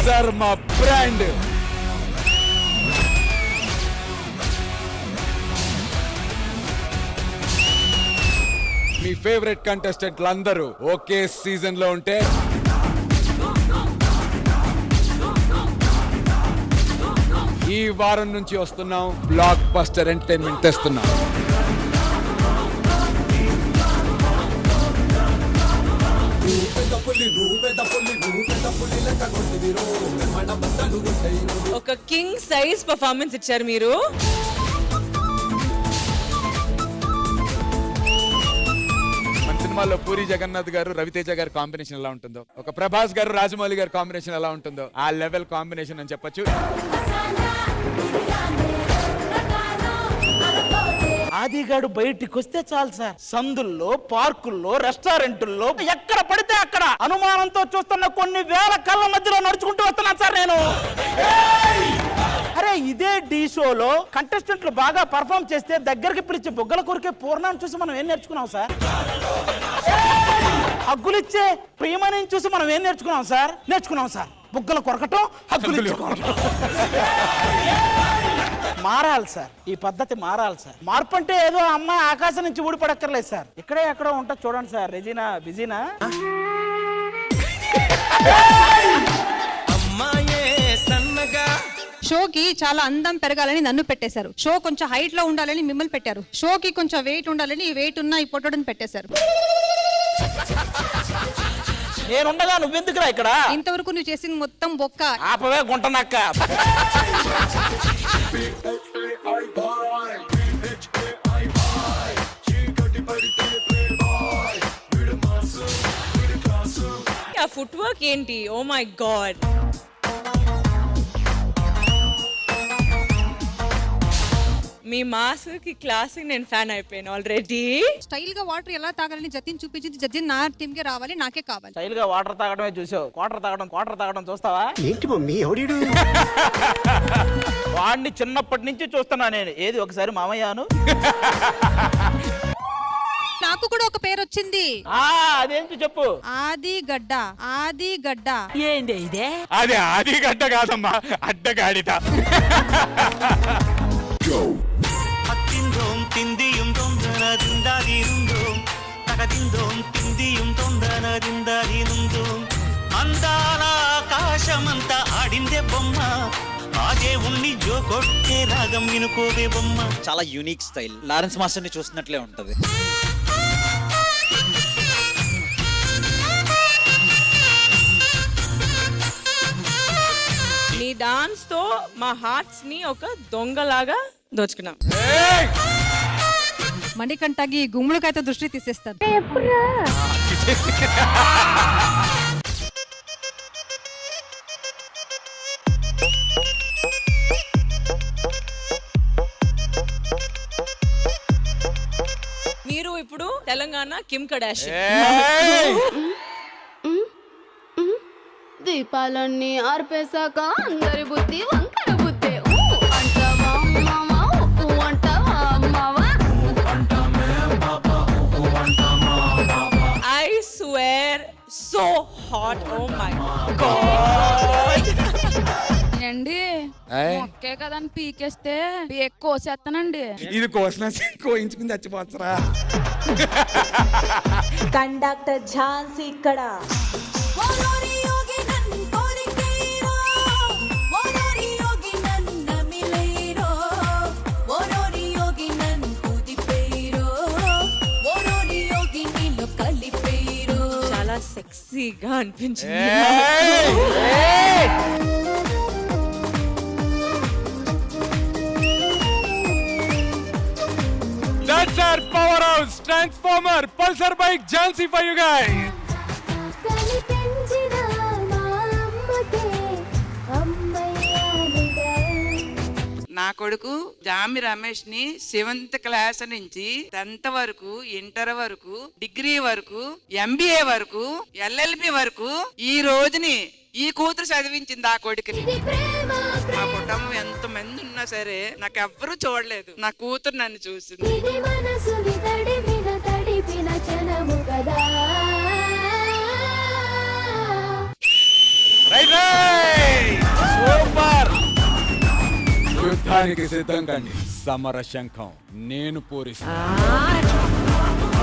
Pulsar మా brand. మీ favourite కంటెస్టెంట్లు అందరూ ఒకే season లో ఉంటే ఈ వారం నుంచి వస్తున్నాం, బ్లాక్ బస్టర్ ఎంటర్టైన్మెంట్ తెస్తున్నాం. ఒక కింగ్ సైజ్ పర్ఫార్మెన్స్ ఇచ్చారు మీరు. మన సినిమాలో పూరి జగన్నాథ్ గారు రవితేజ గారి కాంబినేషన్ ఎలా ఉంటుందో, ఒక ప్రభాస్ గారు రాజమౌళి గారి కాంబినేషన్ ఎలా ఉంటుందో ఆ లెవెల్ కాంబినేషన్ అని చెప్పొచ్చు. ఆదిగాడు బయటికి వస్తే చాలు సార్, సందుల్లో, పార్కుల్లో, రెస్టారెంట్ల్లో ఎక్కడ పడితే అక్కడ అనుమానంతో చూస్తున్న కొన్ని వేల కళ్ళ మధ్యలో నడుచుకుంటూ వస్తున్నాను సార్ నేను. అరే ఇదే డి షోలో కంటెస్టెంట్లు బాగా పర్ఫామ్ చేస్తే దగ్గరికి పిలిచి బొగ్గల కొరికే పూర్ణాన్ని చూసి మనం ఏం నేర్చుకున్నాం సార్? హగ్గులిచ్చే ప్రియమని చూసి మనం ఏం నేర్చుకున్నాం సార్? బుగ్గలు కొరకటం, హగ్గులు మారాలి సార్, ఈ పద్ధతి మారాలి సార్. మార్పు అంటే ఏదో అమ్మాయి ఆకాశం నుంచి ఊడిపడక్కర్లేదు సార్, ఇక్కడే ఎక్కడో ఉంటా చూడండి సార్. రెజీనా బిజీనా? షోకి చాలా అందం పెరగాలని నన్ను పెట్టేశారు. షో కొంచెం హైట్ లో ఉండాలని మిమ్మల్ని పెట్టారు. షోకి కొంచెం వెయిట్ ఉండాలని ఈ వెయిట్ ఉన్న ఈ పొట్టోని పెట్టేశారు. నేనుండగా నువ్వెందుకురా ఇక్కడ? ఇంతవరకు నువ్వు చేసింది మొత్తం బొక్క. ఆపవే గుంటనక్క. ఆ ఫుట్ వర్క్ ఏంటి? Oh my God. మీ మాస్ కి క్లాస్ నేను ఫ్యాన్ అయిపోయాను ఆల్రెడీ. స్టైల్ గా వాటర్ ఎలా తాగాలని జతిన్ చూపించింది. జతిన్ నా టీమ్ కి రావాలి, నాకే కావాలి. స్టైల్ గా వాటర్ తాగడమే చూసావు, క్వార్టర్ తాగడం చూస్తావా? ఏంటి మమ్మీ ఎవడీడు? వాడిని చిన్నప్పటి నుంచి చూస్తున్నా నేను. ఏది ఒకసారి మామయ్యాను. నాకు కూడా ఒక పేరు వచ్చింది. అదేంటి చెప్పు? ఆదిగడ్డ. ఏంది ఇదే? అదే ఆదిగడ్డ కాదమ్మా, అడ్డగాడిద. అందాల ఆకాశమంతా ఆడిందే బొమ్మ, ఆగే ఉన్ని జో కొట్టే రాగం వినుకోవే బొమ్మ. చాలా యూనిక్ స్టైల్, లారెన్స్ మాస్టర్ ని చూసినట్లే ఉంటది. నీ డాన్స్ తో మా హార్ట్స్ ని ఒక దొంగలాగా దోచుకున్నాం. మణికంఠకి గుమ్ములకైతే దృష్టి తీసేస్తాను. మీరు ఇప్పుడు తెలంగాణ కిమ్ కర్దాషియన్. దీపాలన్నీ ఆర్పేశాక అందరి బుద్ధి వంకర బుద్ధి. I swear so hot. Oh my god. అండి ఒకే కదని పీకేస్తే ఎక్కువ కోసేస్తానండి. ఇది కోసిన కోయించుకుని చచ్చిపోతారా? కండక్టర్ ఝాన్సీ ఇక్కడ. చాలా సెక్సీగా అనిపించింది. That's our powerhouse transformer pulsar bike Jhansi for you guys. నా కొడుకు జామి రమేష్ ని 7th క్లాస్ నుంచి 10th వరకు, ఇంటర్ వరకు, డిగ్రీ వరకు, MBA వరకు, LLB వరకు ఈ రోజుని ఈ కూతురు చదివించింది ఆ కొడుకుని. మా కుటుంబం ఎంత మంది ఉన్నా సరే నాకు ఎవ్వరూ చూడలేదు, నా కూతురు నన్ను చూసింది. Right. యుద్ధానికి సిద్ధం కండి. సమర శంఖం నేను పూరిస్తాను.